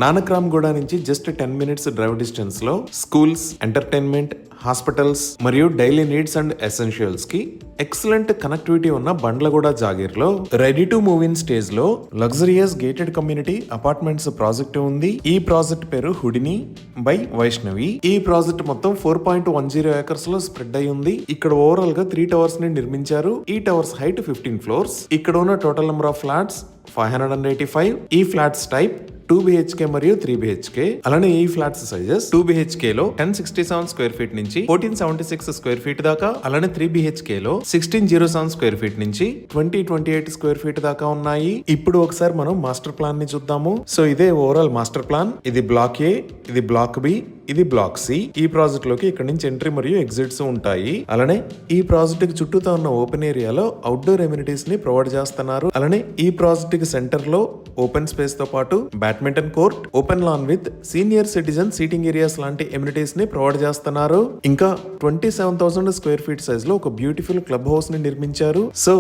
నానక్రామ్గూడ నుంచి just 10 minutes drive distance లో schools, entertainment, hospitals మరియు డైలీ నీడ్స్ అండ్ ఎసెన్షియల్స్ కి ఎక్సలెంట్ కనెక్టివిటీ ఉన్న బండ్లగూడ జాగీర్ లో ready to move in stage లో luxurious gated community apartments project ఉంది. ఈ ప్రాజెక్ట్ పేరు హుడిని బై వైష్ణవి. ఈ ప్రాజెక్ట్ మొత్తం 4.10 ఏకర్స్ లో స్ప్రెడ్ అయి ఉంది. ఇక్కడ ఓవరాల్ గా 3 టవర్స్ ని నిర్మించారు. ఈ టవర్స్ హైట్ 15 ఫ్లోర్స్. ఇక్కడ ఉన్న టోటల్ నెంబర్ ఆఫ్ ఫ్లాట్స్ 585. ఈ ఫ్లాట్స్ టైప్ 2 BHK మరియు 3 BHK. అలానే ఈ ఫ్లాట్స్ సైజెస్ 2 BHK లో 1067 స్క్వేర్ ఫీట్ నుంచి 1476 స్క్వేర్ ఫీట్ దాకా, అలానే 3 BHK లో 1607 స్క్వేర్ ఫీట్ నుంచి 2028 స్క్వేర్ ఫీట్ దాకా ఉన్నాయి. ఇప్పుడు ఒకసారి మనం మాస్టర్ ప్లాన్ ని చూద్దాము. సో ఇదే ఓవరాల్ మాస్టర్ ప్లాన్. ఇది బ్లాక్ ఏ, ఇది బ్లాక్ బి, ఇది బ్లాక్ సి. ఈ ప్రాజెక్ట్ లోకి ఇక్కడ నుంచి ఎంట్రీ మరియు ఎగ్జిట్స్ ఉంటాయి. అలానే ఈ ప్రాజెక్ట్ కి చుట్టూతా ఉన్న ఓపెన్ ఏరియాలో అవుట్డోర్ ఎమ్యూనిటీస్ ని ప్రొవైడ్ చేస్తున్నారు. అలానే ఈ ప్రాజెక్ట్ కి సెంటర్ లో ఓపెన్ స్పేస్ తో పాటు badminton court, open lawn with senior citizen seating areas లాంటి ఎమ్యూనిటీస్ ని ప్రొవైడ్ చేస్తున్నారు. ఇంకా 27,000 స్క్వేర్ ఫీట్ సైజ్ లో ఒక బ్యూటిఫుల్ క్లబ్ హౌస్ ని నిర్మించారు. సో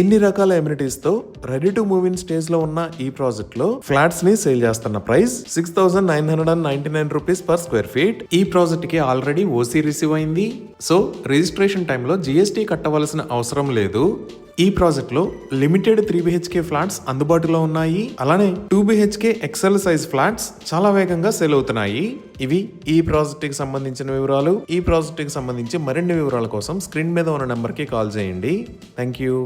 ఇన్ని రకాల ఎమ్యూనిటీస్ తో ready to move in stage లో ఉన్న ఈ ప్రాజెక్ట్ లో ఫ్లాట్స్ ని సేల్ చేస్తున్న price 6,999 rupees per square feet. ఈ ప్రాజెక్ట్ కి ఆల్రెడీ ఓసీ రిసీవ్ అయింది. సో రిజిస్ట్రేషన్ టైంలో GST కట్టవలసిన అవసరం లేదు. ఈ ప్రాజెక్ట్ లో లిమిటెడ్ 3 BHK ఫ్లాట్స్ అందుబాటులో ఉన్నాయి. అలానే 2 BHK ఎక్సెల్ సైజ్ ఫ్లాట్స్ చాలా వేగంగా సేల్ అవుతున్నాయి. ఇవి ఈ ప్రాజెక్ట్ కి సంబంధించిన వివరాలు. ఈ ప్రాజెక్ట్ కి సంబంధించి మరిన్ని వివరాల కోసం స్క్రీన్ మీద ఉన్న నెంబర్ కి కాల్ చేయండి. Thank you.